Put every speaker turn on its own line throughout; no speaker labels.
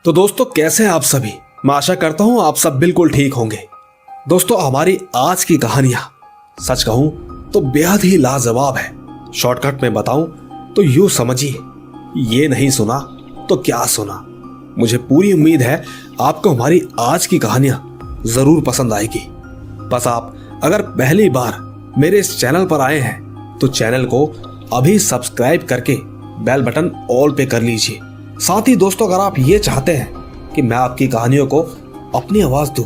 तो दोस्तों कैसे हैं आप सभी। मैं आशा करता हूं आप सब बिल्कुल ठीक होंगे। दोस्तों हमारी आज की कहानियां सच कहूं तो बेहद ही लाजवाब है। शॉर्टकट में बताऊं तो यूं समझिए, ये नहीं सुना तो क्या सुना। मुझे पूरी उम्मीद है आपको हमारी आज की कहानियां जरूर पसंद आएगी। बस आप अगर पहली बार मेरे इस चैनल पर आए हैं तो चैनल को अभी सब्सक्राइब करके बेल बटन ऑल पे कर लीजिए। साथ ही दोस्तों अगर आप ये चाहते हैं कि मैं आपकी कहानियों को अपनी आवाज दूं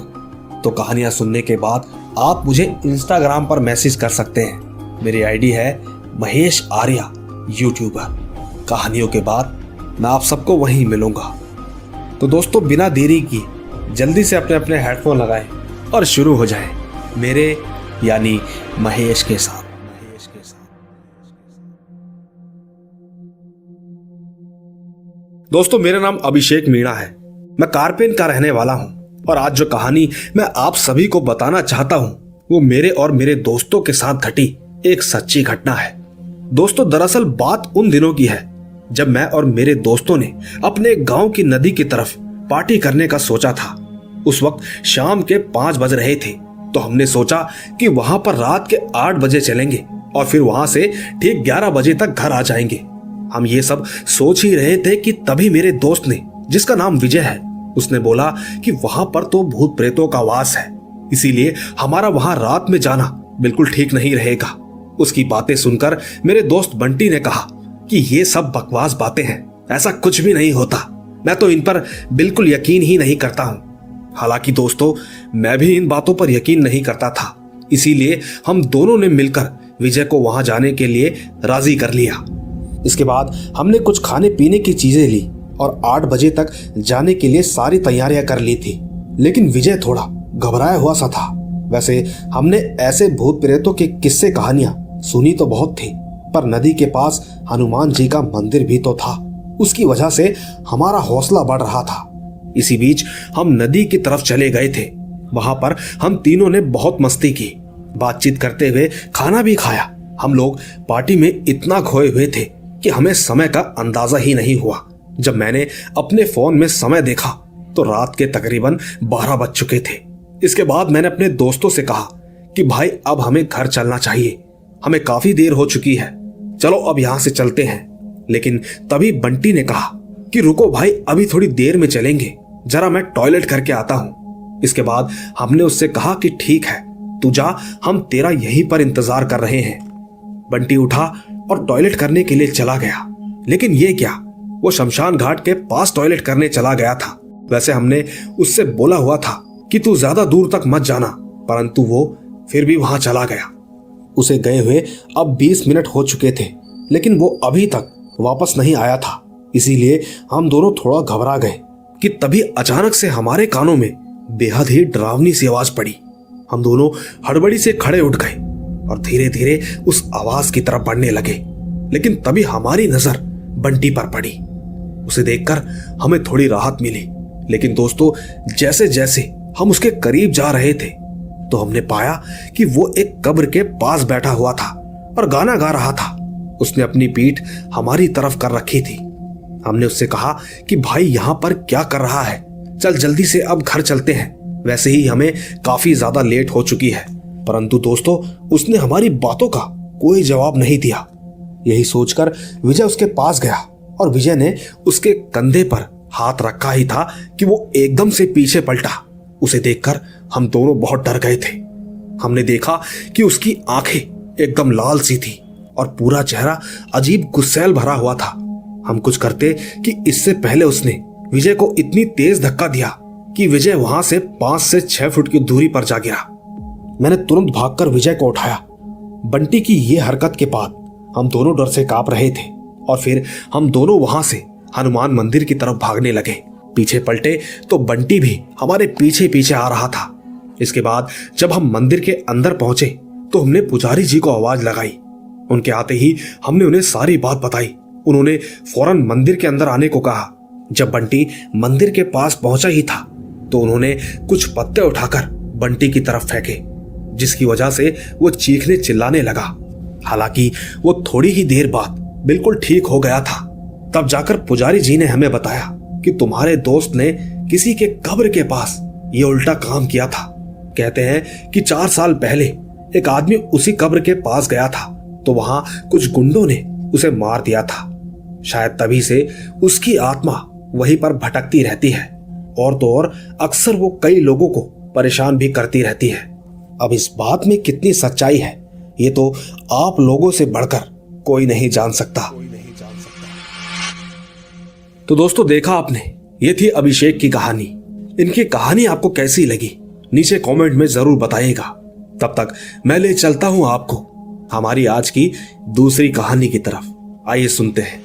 तो कहानियां सुनने के बाद आप मुझे इंस्टाग्राम पर मैसेज कर सकते हैं। मेरी आईडी है महेश आर्या यूट्यूबर। कहानियों के बाद मैं आप सबको वहीं मिलूंगा। तो दोस्तों बिना देरी की जल्दी से अपने अपने हेडफोन लगाएं और शुरू हो जाएं मेरे यानी महेश के साथ। दोस्तों मेरा नाम अभिषेक मीणा है। मैं कारपेन का रहने वाला हूं और आज जो कहानी मैं आप सभी को बताना चाहता हूं वो मेरे और मेरे दोस्तों के साथ घटी एक सच्ची घटना है। दोस्तों दरअसल बात उन दिनों की है जब मैं और मेरे दोस्तों ने अपने गांव की नदी की तरफ पार्टी करने का सोचा था। उस वक्त शाम के 5 बज रहे थे तो हमने सोचा कि वहां पर रात के 8 बजे चलेंगे और फिर वहां से ठीक 11 बजे तक घर आ जाएंगे। हम ये सब सोच ही रहे थे कि तभी मेरे दोस्त ने, जिसका नाम विजय है, उसने बोला कि वहां पर तो भूत प्रेतों का वास है, इसीलिए हमारा वहां रात में जाना बिल्कुल ठीक नहीं रहेगा। उसकी बातें सुनकर मेरे दोस्त बंटी ने कहा कि ये सब बकवास बातें हैं, ऐसा कुछ भी नहीं होता। मैं तो इन पर बिल्कुल यकीन ही नहीं करता हूं। हालांकि दोस्तों मैं भी इन बातों पर यकीन नहीं करता था, इसीलिए हम दोनों ने मिलकर विजय को वहां जाने के लिए राजी कर लिया। इसके बाद हमने कुछ खाने पीने की चीजें ली और 8 बजे तक जाने के लिए सारी तैयारियां कर ली थी। लेकिन विजय थोड़ा घबराया हुआ सा था। वैसे हमने ऐसे भूत प्रेतों के किस्से कहानियां सुनी तो बहुत थी, पर नदी के पास हनुमान जी का मंदिर भी तो था। उसकी वजह से हमारा हौसला बढ़ रहा था। इसी बीच हम नदी की तरफ चले गए थे। वहां पर हम तीनों ने बहुत मस्ती की, बातचीत करते हुए खाना भी खाया। हम लोग पार्टी में इतना खोए हुए थे कि हमें समय का अंदाजा ही नहीं हुआ। जब मैंने अपने फोन में समय देखा तो रात के तकरीबन 12 बज चुके थे। इसके बाद मैंने अपने दोस्तों से कहा कि भाई अब हमें घर चलना चाहिए, हमें काफी देर हो चुकी है, चलो अब यहां से चलते हैं। लेकिन तभी बंटी ने कहा कि रुको भाई, अभी थोड़ी देर में चलेंगे, जरा मैं टॉयलेट करके आता हूं। इसके बाद हमने उससे कहा कि ठीक है तू जा, हम तेरा यहीं पर इंतजार कर रहे हैं। बंटी उठा और टॉयलेट करने के लिए चला गया। लेकिन ये क्या, वो शमशान घाट के पास टॉयलेट करने चला गया था। वैसे हमने उससे बोला हुआ था कि तू ज्यादा दूर तक मत जाना, परंतु वो फिर भी वहां चला गया। उसे गए हुए अब 20 मिनट हो चुके थे, लेकिन वो अभी तक वापस नहीं आया था। इसीलिए हम दोनों थोड़ा घबरा गए कि तभी अचानक से हमारे कानों में बेहद ही डरावनी सी आवाज पड़ी। हम दोनों हड़बड़ी से खड़े उठ गए और धीरे धीरे उस आवाज की तरफ बढ़ने लगे। लेकिन तभी हमारी नजर बंटी पर पड़ी। उसे देखकर हमें थोड़ी राहत मिली। लेकिन दोस्तों जैसे जैसे हम उसके करीब जा रहे थे तो हमने पाया कि वो एक कब्र के पास बैठा हुआ था और गाना गा रहा था। उसने अपनी पीठ हमारी तरफ कर रखी थी। हमने उससे कहा कि भाई यहां पर क्या कर रहा है, चल जल्दी से अब घर चलते हैं, वैसे ही हमें काफी ज्यादा लेट हो चुकी है। परंतु दोस्तों उसने हमारी बातों का कोई जवाब नहीं दिया। यही सोचकर विजय उसके पास गया और विजय ने उसके कंधे पर हाथ रखा ही था कि वो एकदम से पीछे पलटा। उसे देखकर हम दोनों बहुत डर गए थे। हमने देखा कि उसकी आंखें एकदम लाल सी थी और पूरा चेहरा अजीब गुस्सैल भरा हुआ था। हम कुछ करते कि इससे पहले उसने विजय को इतनी तेज धक्का दिया कि विजय वहां से 5 से 6 फुट की दूरी पर जा गिरा। मैंने तुरंत भागकर विजय को उठाया। बंटी की ये हरकत के बाद हम दोनों डर से कांप रहे थे और फिर हम दोनों वहां से हनुमान मंदिर की तरफ भागने लगे। पीछे पलटे तो बंटी भी हमारे पीछे पीछे आ रहा था। इसके बाद जब हम मंदिर के अंदर पहुंचे तो हमने पुजारी जी को आवाज लगाई। उनके आते ही हमने उन्हें सारी बात बताई। उन्होंने फौरन मंदिर के अंदर आने को कहा। जब बंटी मंदिर के पास पहुंचा ही था तो उन्होंने कुछ पत्ते उठाकर बंटी की तरफ फेंके, जिसकी वजह से वो चीखने चिल्लाने लगा। हालांकि वो थोड़ी ही देर बाद बिल्कुल ठीक हो गया था। तब जाकर पुजारी जी ने हमें बताया कि तुम्हारे दोस्त ने किसी के कब्र के पास ये उल्टा काम किया था। कहते हैं कि 4 साल पहले एक आदमी उसी कब्र के पास गया था तो वहां कुछ गुंडों ने उसे मार दिया था। शायद तभी से उसकी आत्मा वहीं पर भटकती रहती है और तो और अक्सर वो कई लोगों को परेशान भी करती रहती है। अब इस बात में कितनी सच्चाई है ये तो आप लोगों से बढ़कर कोई नहीं जान सकता। तो दोस्तों देखा आपने, ये थी अभिषेक की कहानी। इनकी कहानी आपको कैसी लगी नीचे कमेंट में जरूर बताइएगा। तब तक मैं ले चलता हूं आपको हमारी आज की दूसरी कहानी की तरफ। आइए सुनते हैं।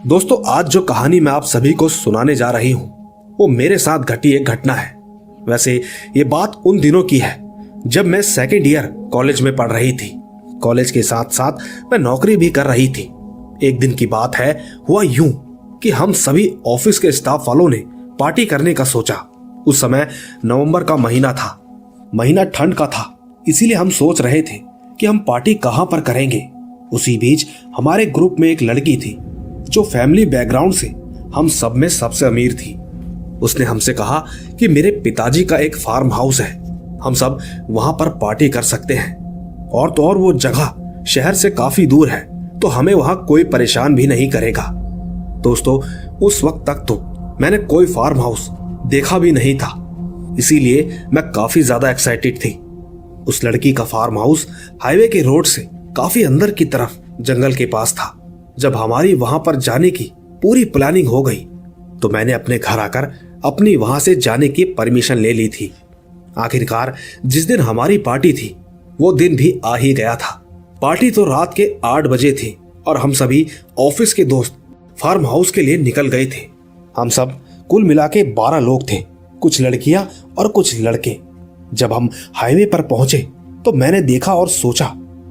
दोस्तों आज जो कहानी मैं आप सभी को सुनाने जा रही हूं वो मेरे साथ घटी एक घटना है। वैसे ये बात उन दिनों की है जब मैं 2nd ईयर कॉलेज में पढ़ रही थी। कॉलेज के साथ साथ मैं नौकरी भी कर रही थी। एक दिन की बात है, हुआ यूं कि हम सभी ऑफिस के स्टाफ वालों ने पार्टी करने का सोचा। उस समय नवंबर का महीना था, महीना ठंड का था, इसीलिए हम सोच रहे थे कि हम पार्टी कहां पर करेंगे। उसी बीच हमारे ग्रुप में एक लड़की थी जो फैमिली बैकग्राउंड से हम सब में सबसे अमीर थी। उसने हमसे कहा कि मेरे पिताजी का एक फार्म हाउस है, हम सब वहां पर पार्टी कर सकते हैं और तो और वो जगह शहर से काफी दूर है तो हमें वहां कोई परेशान भी नहीं करेगा। दोस्तों उस वक्त तक तो मैंने कोई फार्म हाउस देखा भी नहीं था, इसीलिए मैं काफी ज्यादा एक्साइटेड थी। उस लड़की का फार्म हाउस हाईवे के रोड से काफी अंदर की तरफ जंगल के पास था। जब हमारी वहां पर जाने की पूरी प्लानिंग हो गई तो मैंने अपने घर आकर अपनी वहां से जाने की परमिशन ले ली थी। आखिरकार जिस दिन हमारी पार्टी थी वो दिन भी आ ही गया था। पार्टी तो रात के 8 बजे थी और हम सभी ऑफिस के दोस्त फार्म हाउस के लिए निकल गए थे। हम सब कुल मिला के 12 लोग थे, कुछ लड़कियां और कुछ लड़के। जब हम हाईवे पर पहुंचे तो मैंने देखा और सोचा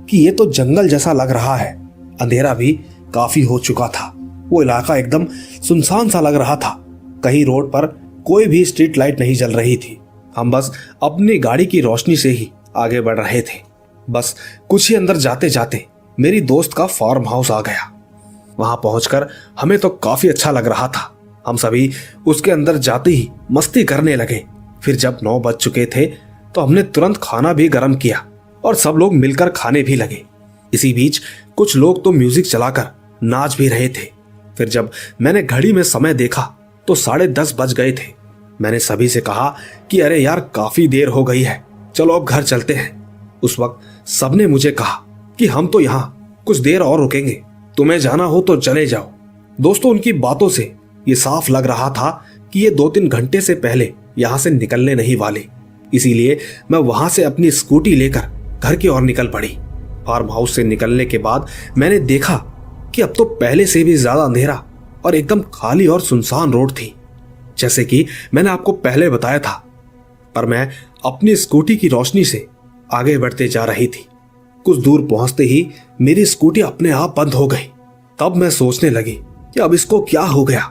कि ये तो जंगल जैसा लग रहा है। अंधेरा भी काफी हो चुका था, वो इलाका एकदम सुनसान सा लग रहा था। कहीं रोड पर कोई भी स्ट्रीट लाइट नहीं जल रही थी। हम बस अपनी गाड़ी की रोशनी से ही आगे बढ़ रहे थे। बस कुछ ही अंदर जाते जाते मेरी दोस्त का फार्म हाउस आ गया। वहां पहुंचकर हमें तो काफी अच्छा लग रहा था। हम सभी उसके अंदर जाते ही मस्ती करने लगे। फिर जब 9 बज चुके थे तो हमने तुरंत खाना भी गर्म किया और सब लोग मिलकर खाने भी लगे। इसी बीच कुछ लोग तो म्यूजिक चलाकर नाच भी रहे थे। फिर जब मैंने घड़ी में समय देखा तो 10:30 बज गए थे। मैंने सभी से कहा कि अरे यार काफी देर हो गई है, चलो अब घर चलते हैं। उस वक्त सबने मुझे कहा कि हम तो यहाँ कुछ देर और रुकेंगे, तुम्हें जाना हो तो चले जाओ। दोस्तों उनकी बातों से ये साफ लग रहा था कि ये 2-3 घंटे से पहले यहाँ से निकलने नहीं वाले। इसीलिए मैं वहां से अपनी स्कूटी लेकर घर की ओर निकल पड़ी। फार्म हाउस से निकलने के बाद मैंने देखा कि अब तो पहले से भी ज्यादा अंधेरा और एकदम खाली और सुनसान रोड थी, जैसे कि मैंने आपको पहले बताया था। पर मैं अपनी स्कूटी की रोशनी से आगे बढ़ते जा रही थी। कुछ दूर पहुंचते ही मेरी स्कूटी अपने आप बंद हो गई। तब मैं सोचने लगी कि अब इसको क्या हो गया।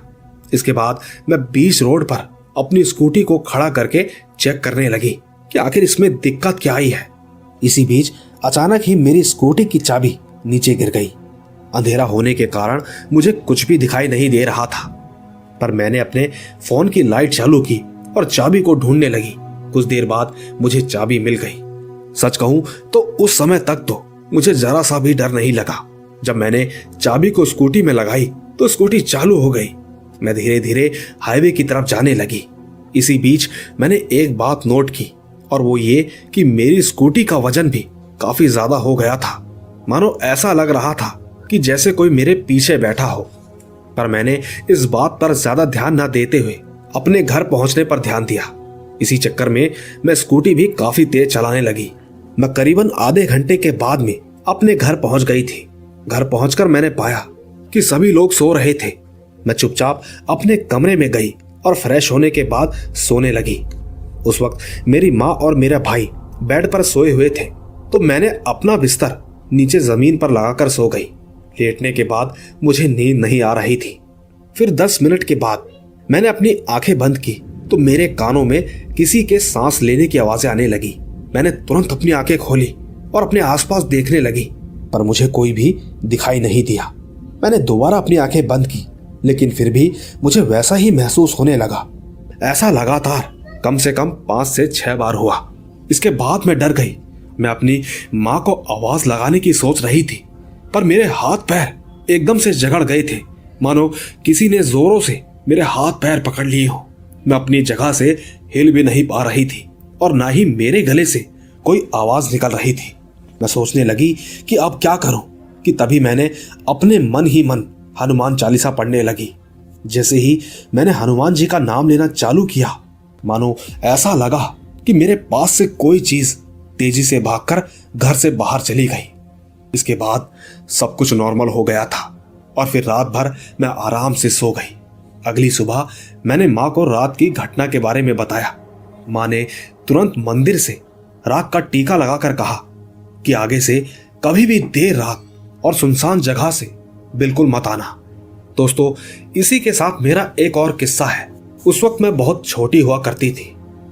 इसके बाद मैं बीच रोड पर अपनी स्कूटी को खड़ा करके चेक करने लगी कि आखिर इसमें दिक्कत क्या आई है। इसी बीच अचानक ही मेरी स्कूटी की चाबी नीचे गिर गई। अंधेरा होने के कारण मुझे कुछ भी दिखाई नहीं दे रहा था, पर मैंने अपने फोन की लाइट चालू की और चाबी को ढूंढने लगी। कुछ देर बाद मुझे चाबी मिल गई। सच कहूं तो उस समय तक तो मुझे जरा सा भी डर नहीं लगा। जब मैंने चाबी को स्कूटी में लगाई तो स्कूटी चालू हो गई। मैं धीरे धीरे हाईवे की तरफ जाने लगी। इसी बीच मैंने एक बात नोट की और वो ये कि मेरी स्कूटी का वजन भी काफी ज्यादा हो गया था। मानो ऐसा लग रहा था कि जैसे कोई मेरे पीछे बैठा हो। पर मैंने इस बात पर ज्यादा ध्यान न देते हुए अपने घर पहुंचने पर ध्यान दिया। इसी चक्कर में मैं स्कूटी भी काफी तेज चलाने लगी। मैं करीबन आधे घंटे के बाद में अपने घर पहुंच गई थी। घर पहुंचकर मैंने पाया कि सभी लोग सो रहे थे। मैं चुपचाप अपने कमरे में गई और फ्रेश होने के बाद सोने लगी। उस वक्त मेरी माँ और मेरा भाई बेड पर सोए हुए थे, तो मैंने अपना बिस्तर नीचे जमीन पर लगाकर सो गई। लेटने के बाद मुझे नींद नहीं आ रही थी। फिर 10 मिनट के बाद मैंने अपनी आंखें बंद की तो मेरे कानों में किसी के सांस लेने की आवाजें आने लगी। मैंने तुरंत अपनी आंखें खोली और अपने आसपास देखने लगी, पर मुझे कोई भी दिखाई नहीं दिया। मैंने दोबारा अपनी आंखें बंद की लेकिन फिर भी मुझे वैसा ही महसूस होने लगा। ऐसा लगातार कम से कम 5 से 6 बार हुआ। इसके बाद मैं डर गई। मैं अपनी माँ को आवाज लगाने की सोच रही थी, पर मेरे हाथ पैर एकदम से जकड़ गए थे, मानो किसी ने जोरों से मेरे हाथ पैर पकड़ लिए हो। मैं अपनी जगह से हिल भी नहीं पा रही थी और ना ही मेरे गले से कोई आवाज निकल रही थी। मैं सोचने लगी कि अब क्या करूं, कि तभी मैंने अपने मन ही मन हनुमान चालीसा पढ़ने लगी। जैसे ही मैंने हनुमान जी का नाम लेना चालू किया, मानो ऐसा लगा कि मेरे पास से कोई चीज तेजी से भागकर घर से बाहर चली गई। इसके बाद सब कुछ नॉर्मल हो गया था और फिर रात भर मैं आराम से सो गई। अगली सुबह मैंने माँ को रात की घटना के बारे में बताया। माँ ने तुरंत मंदिर से राख का टीका लगाकर कहा कि आगे से कभी भी देर रात और सुनसान जगह से बिल्कुल मत आना। दोस्तों, इसी के साथ मेरा एक और किस्सा है। उस वक्त मैं बहुत छोटी हुआ करती थी।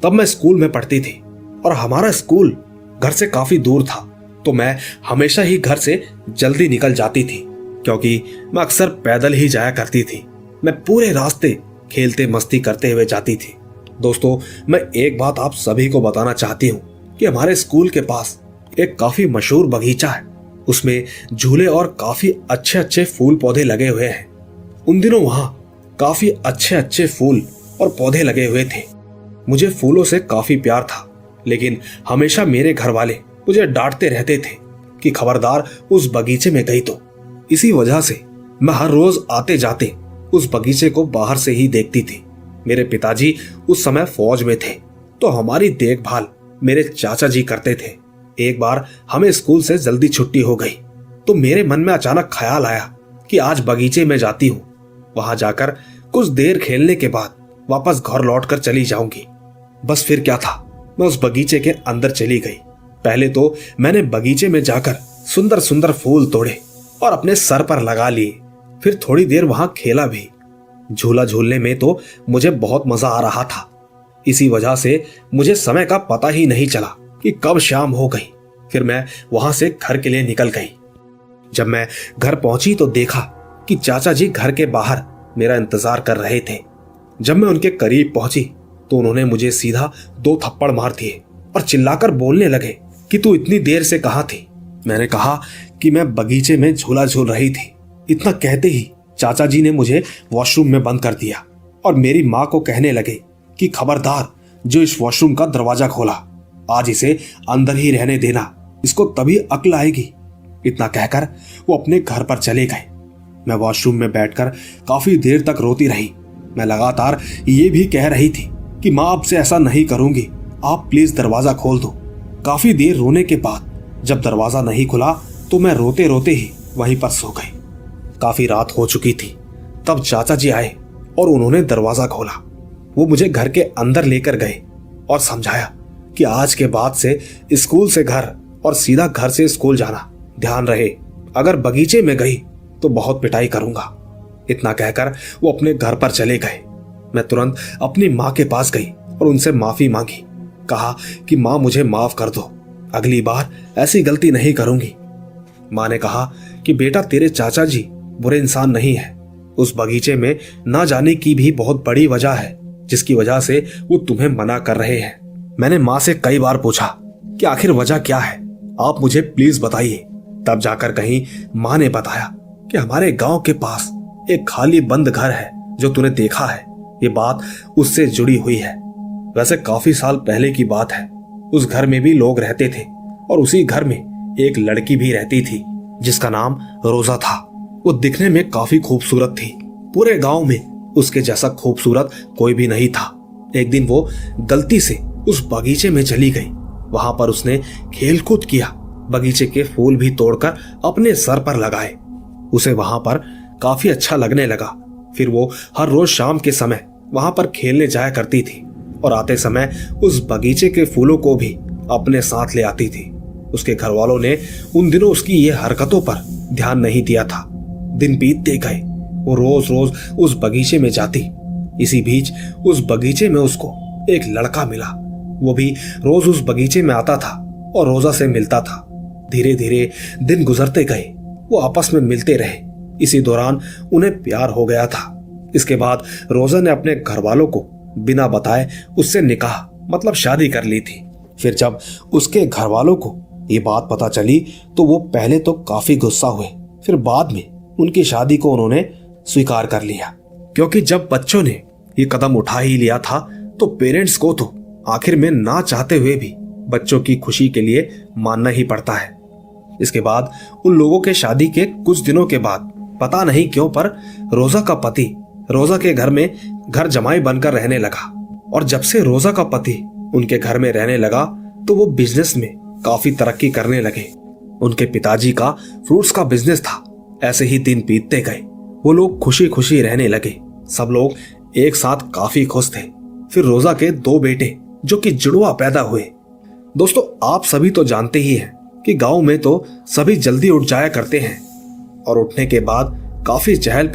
तब मैं स्कूल में पढ़ती थी और हमारा स्कूल घर से काफी दूर था, तो मैं हमेशा ही घर से जल्दी निकल जाती थी, क्योंकि मैं अक्सर पैदल ही जाया करती थी। मैं पूरे रास्ते खेलते मस्ती करते हुए जाती थी। दोस्तों, मैं एक बात आप सभी को बताना चाहती हूँ कि हमारे स्कूल के पास एक काफी मशहूर बगीचा है। उसमें झूले और काफी अच्छे अच्छे फूल पौधे लगे हुए हैं। उन दिनों वहां काफी अच्छे अच्छे फूल और पौधे लगे हुए थे। मुझे फूलों से काफी प्यार था, लेकिन हमेशा मेरे घर वाले मुझे डांटते रहते थे कि खबरदार उस बगीचे में गई तो। इसी वजह से मैं हर रोज आते जाते उस बगीचे को बाहर से ही देखती थी। मेरे पिताजी उस समय फौज में थे, तो हमारी देखभाल मेरे चाचा जी करते थे। एक बार हमें स्कूल से जल्दी छुट्टी हो गई, तो मेरे मन में अचानक ख्याल आया कि आज बगीचे में जाती हूँ। वहां जाकर कुछ देर खेलने के बाद वापस घर लौटकर चली जाऊंगी। बस फिर क्या था, मैं उस बगीचे के अंदर चली गई। पहले तो मैंने बगीचे में जाकर सुंदर सुंदर फूल तोड़े और अपने सर पर लगा लिए। फिर थोड़ी देर वहां खेला भी। झूला झूलने में तो मुझे बहुत मजा आ रहा था। इसी वजह से मुझे समय का पता ही नहीं चला कि कब शाम हो गई। फिर मैं वहां से घर के लिए निकल गई। जब मैं घर पहुंची तो देखा कि चाचा जी घर के बाहर मेरा इंतजार कर रहे थे। जब मैं उनके करीब पहुंची तो उन्होंने मुझे सीधा 2 थप्पड़ मार दिए और चिल्लाकर बोलने लगे कि तू इतनी देर से कहां थी। मैंने कहा कि मैं बगीचे में झूला झूल रही थी। इतना कहते ही चाचा जी ने मुझे वॉशरूम में बंद कर दिया और मेरी माँ को कहने लगे कि खबरदार जो इस वॉशरूम का दरवाजा खोला, आज इसे अंदर ही रहने देना, इसको तभी अक्ल आएगी। इतना कहकर वो अपने घर पर चले गए। मैं वॉशरूम में बैठकर काफी देर तक रोती रही। मैं लगातार ये भी कह रही थी कि माँ अब से ऐसा नहीं करूंगी, आप प्लीज दरवाजा खोल दो। काफी देर रोने के बाद जब दरवाजा नहीं खुला तो मैं रोते रोते ही वहीं पर सो गई। काफी रात हो चुकी थी। तब चाचा जी आए और उन्होंने दरवाजा खोला। वो मुझे घर के अंदर लेकर गए और समझाया कि आज के बाद से स्कूल से घर और सीधा घर से स्कूल जाना, ध्यान रहे, अगर बगीचे में गई तो बहुत पिटाई करूंगा। इतना कहकर वो अपने घर पर चले गए। मैं तुरंत अपनी माँ के पास गई और उनसे माफी मांगी। कहा कि माँ मुझे माफ कर दो, अगली बार ऐसी गलती नहीं करूंगी। माँ ने कहा कि बेटा तेरे चाचा जी बुरे इंसान नहीं है। उस बगीचे में ना जाने की भी बहुत बड़ी वजह है, जिसकी वजह से वो तुम्हें मना कर रहे हैं। मैंने माँ से कई बार पूछा कि आखिर वजह क्या है, आप मुझे प्लीज बताइए। तब जाकर कहीं माँ ने बताया कि हमारे गांव के पास एक खाली बंद घर है जो तूने देखा है। ये बात उससे जुड़ी हुई है। वैसे काफी साल पहले की बात है। उस घर में भी लोग रहते थे और उसी घर में एक लड़की भी रहती थी जिसका नाम रोजा था। वो दिखने में काफी खूबसूरत थी। पूरे गांव में उसके जैसा खूबसूरत कोई भी नहीं था। एक दिन वो गलती से उस बगीचे में चली गई। वहां पर उसने खेलकूद किया, बगीचे के फूल भी तोड़कर अपने सर पर लगाए। उसे वहां पर काफी अच्छा लगने लगा। फिर वो हर रोज शाम के समय वहां पर खेलने जाया करती थी और आते समय उस बगीचे के फूलों को भी अपने साथ ले आती थी। उसके घर वालों ने उन दिनों उसकी ये हरकतों पर ध्यान नहीं दिया था। दिन बीतते गए, वो रोज रोज उस बगीचे में जाती। इसी बीच उस बगीचे में उसको एक लड़का मिला। वो भी रोज उस बगीचे में आता था और रोजा से मिलता था। धीरे धीरे दिन गुजरते गए, वो आपस में मिलते रहे। इसी दौरान उन्हें प्यार हो गया था। इसके बाद रोजा ने अपने घर वालों को बिना बताए उससे निकाह मतलब शादी कर ली थी। फिर जब उसके घर वालों को ये बात पता चली तो वो पहले तो काफी गुस्सा हुए, फिर बाद में उनकी शादी को उन्होंने स्वीकार कर लिया, क्योंकि जब बच्चों ने ये कदम उठा ही लिया था तो पेरेंट्स को तो आखिर में ना चाहते हुए भी बच्चों की खुशी के लिए मानना ही पड़ता है। इसके बाद उन लोगों के शादी के कुछ दिनों के बाद पता नहीं क्यों पर रोजा का पति रोजा के घर में घर जमाई बनकर रहने लगा, और जब से रोजा का पति उनके घर में रहने लगा तो वो बिजनेस में काफी तरक्की करने लगे। उनके पिताजी का फ्रूट्स का बिजनेस था। ऐसे ही दिन बीतते गए, वो लोग खुशी खुशी रहने लगे। सब लोग एक साथ काफी खुश थे। फिर रोजा के 2 बेटे जो कि जुड़वा पैदा हुए। दोस्तों, आप सभी तो जानते ही हैं कि गांव में तो सभी जल्दी उठ जाया करते हैं और उठने के बाद काफी चहल